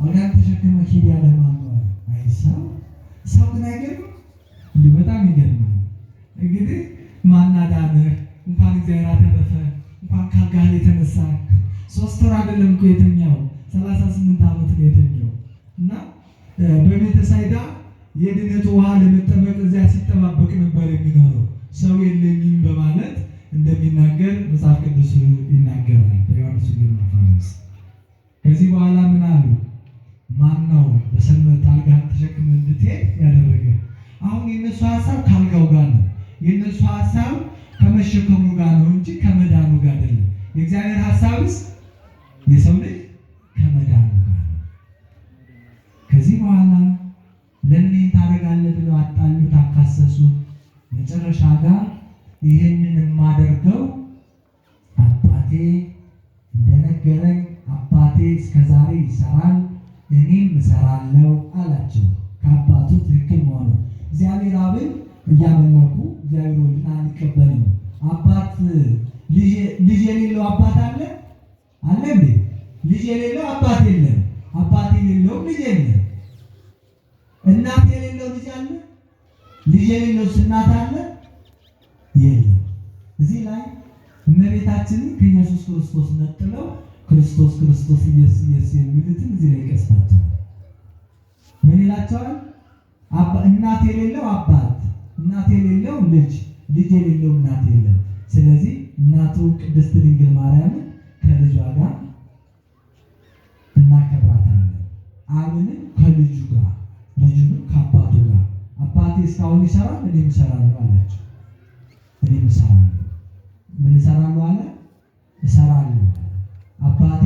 አልጋን ተሸክመ ሂድ ያለ ማን ነው? አይሳው ሰው ግን አይገርም እንዴ? በጣም ይገርማል። እንግዲህ ማናዳነህ እንኳን እግዚአብሔር አተረፈ እንኳን ካልጋህ የተነሳ 3 ወር አይደለም እኮ የተኛው 38 ዓመት ነው የተኛው። እና በቤተ ሳይዳ የድነት ውሃ ለመጠመቅ እዚያ ሲጠባበቅ ነበር የሚኖረው ሰው የለኝም በማለት እንደሚናገር መጽሐፍ ቅዱስ ይናገራል በዮሐንስ ወንጌል ምዕራፍ 5። ከዚህ በኋላ ምን አሉ? ማን ነው በሰንበት አልጋህን ተሸክመ እንድትሄድ ያደረገ? አሁን የነሱ ሐሳብ ካልጋው ጋር ነው። የነሱ ሐሳብ ከመሸከሙ ጋር ነው እንጂ ከመዳኑ ጋር አይደለም። የእግዚአብሔር ሐሳብስ የሰው ልጅ ከመዳኑ ጋር ነው። ከዚህ በኋላ ለምን ይህን ታደርጋለህ ብለው አጣሉት፣ አካሰሱት። መጨረሻ ጋር ይህንን የማደርገው አባቴ እንደነገረኝ አባቴ እስከዛሬ ይሰራል እኔም እሰራለሁ አላቸው። ከአባቱ ትክክል መሆኑ እግዚአብሔር አብን እያመለኩ እግዚአብሔር ወልድን አንቀበልም። አባት ልጅ የሌለው አባት አለ አለ እንዴ? ልጅ የሌለው አባት የለም። አባት የሌለው ልጅ የለም። እናት የሌለው ልጅ አለ? ልጅ የሌለው እናት አለ? የለም። እዚህ ላይ እመቤታችንን ከኢየሱስ ክርስቶስ ነጥለው ክርስቶስ ክርስቶስ ኢየሱስ ኢየሱስ የሚሉትን እዚህ ላይ ቀስታቸዋል። ምን ይላቸዋል? እናት የሌለው አባት፣ እናት የሌለው ልጅ፣ ልጅ የሌለው እናት የለም። ስለዚህ እናቱ ቅድስት ድንግል ማርያምን ከልጇ ጋር እናከብራታለን። አብንም ከልጁ ጋር፣ ልጁንም ከአባቱ ጋር። አባቴ እስካሁን ይሰራል እኔም እሰራለሁ አላቸው። እኔም እሰራለሁ። ምን እሰራለሁ አለ? እሰራለሁ። አባቴ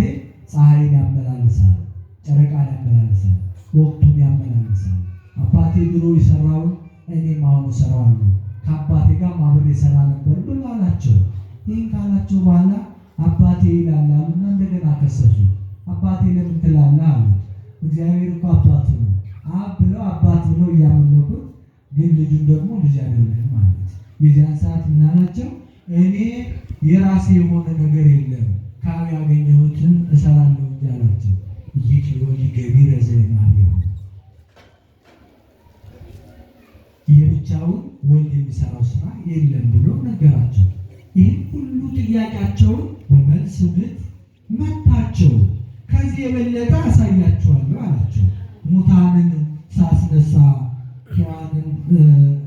ፀሐይን ያመላልሳል፣ ጨረቃን ያመላልሳል፣ ወቅቱን ያመላልሳል። አባቴ ድሮ የሰራውን እኔም አሁን እሰራዋለሁ፣ ከአባቴ ጋር አብሬ እሰራ ነበር ብሎ አላቸው። ይህን ካላቸው በኋላ አባቴ ይላል አሉና እንደገና ከሰሱ። አባቴ ለምን ትላለህ አሉት። እግዚአብሔር እኮ አባቱ ነው። አብ ብለው አባት ብለው እያመለኩት ግን ልጁን ደግሞ ልጅ አይደለም ማለት። የዚያን ሰዓት ምን አላቸው? እኔ የራሴ የሆነ ነገር የለም ከአብ ያገኘሁትን እሰራለሁ እንጂ አላቸው። ይህ ሊሆን ገቢረ ዘእምአብሔር የብቻውን ወልድ የሚሰራው ስራ የለም ብሎ ነገራቸው። ይህን ሁሉ ጥያቄያቸውን በመልስ ምት መታቸው። ከዚህ የበለጠ አሳያቸዋለሁ አላቸው። ሙታንን ሳስነሳ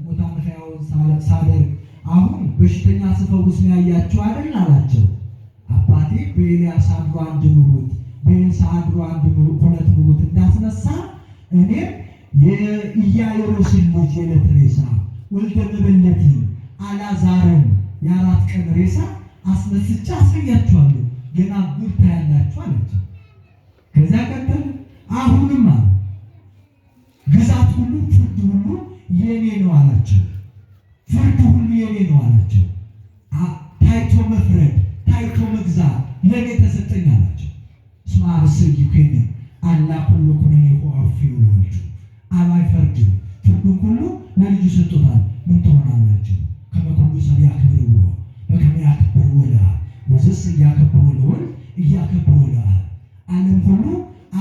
ሙታን ሕያውን ሳደርግ አሁን በሽተኛ ስፈውስ ነው ያያችሁ አይደል አላቸው። አባቴ በኤልያስ አድሮ አንድ ምሁት በኤልሳ አድሮ አንድ ሁለት ምሁት እንዳስነሳ እኔም የኢያኢሮስን ልጅ የዕለት ሬሳ ወልደ መበለትን አልዓዛርን የ4 ቀን ሬሳ አስነስቼ አሳያችኋለሁ፣ ገና ጉድ ታያላችሁ አላቸው። ከዚያ ቀጠል አሁንም አለ ግዛት ሁሉ ፍርድ ሁሉ የኔ ነው አላቸው። ፍርድ ሁሉ የኔ ነው አላቸው። ታይቶ መፍረድ ታይቶ መግዛት ለኔ ተሰጠኝ አላቸው። እስመ አርሰይ ይኩን አላ ኩሉ ኩነኔ ወአፍ ይውላችሁ አብ አይፈርድም፣ ፍርዱን ሁሉ ለልጁ ሰጥቶታል። ምን ትሆናላችሁ? ከመ ኩሉ ሰብእ ያክብርዎ በከመ ያክብርዎ ለአብ ወዘስ እያከብርዎ ለወልድ እያከብርዎ ለአብ። ዓለም ሁሉ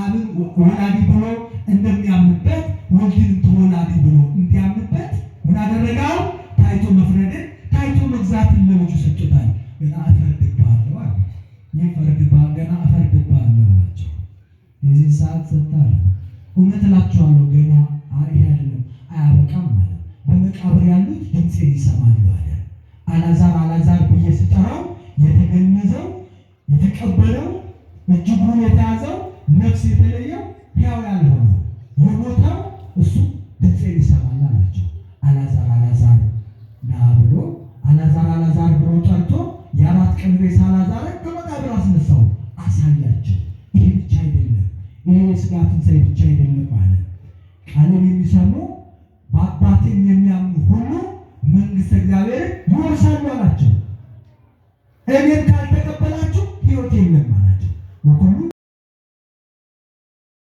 አብን ወላዲ ብሎ እንደሚያምንበት ወልድን ተወላዲ ብሎ እንዲያምንበት ምን አደረገው? ታይቶ መፍረድን ታይቶ መግዛትን ለልጁ ሰጥቶታል። ገና እፈርድብሃለሁ አለ። ይፈርድብሃል፣ ገና እፈርድብሃለሁ አላቸው። የዚህ ሰዓት ሰጣለ። እውነት እላችኋለሁ ገና ይሄ አይደለም አያበቃም ማለት በመቃብር ያሉት ድምፄን ይሰማሉ አለ። አልዓዛር አልዓዛር ብዬ ስጠራው የተገነዘው የተቀበለው እጅጉ የተያዘው ነፍስ የተለየው ሕያው ያልሆነው የሞተው እሱ ድምፄን ይሰማል አላቸው። አልዓዛር አልዓዛር ና ብሎ አልዓዛር አልዓዛር ብሎ ጠርቶ የ4 ቀን ሬሳ አልዓዛርን ከመቃብር አስነሳው አሳያቸው። ይሄ ብቻ አይደለም፣ ይሄ የሥጋ ትንሣኤ ብቻ አይደለም ማለት ቃልን የሚሰሙ በአባቴም የሚያምኑ ሁሉ መንግሥተ እግዚአብሔርን ይወርሳሉ አላቸው። እኔን ካልተቀበላችሁ ሕይወት የለም አላቸው። ወኩሉ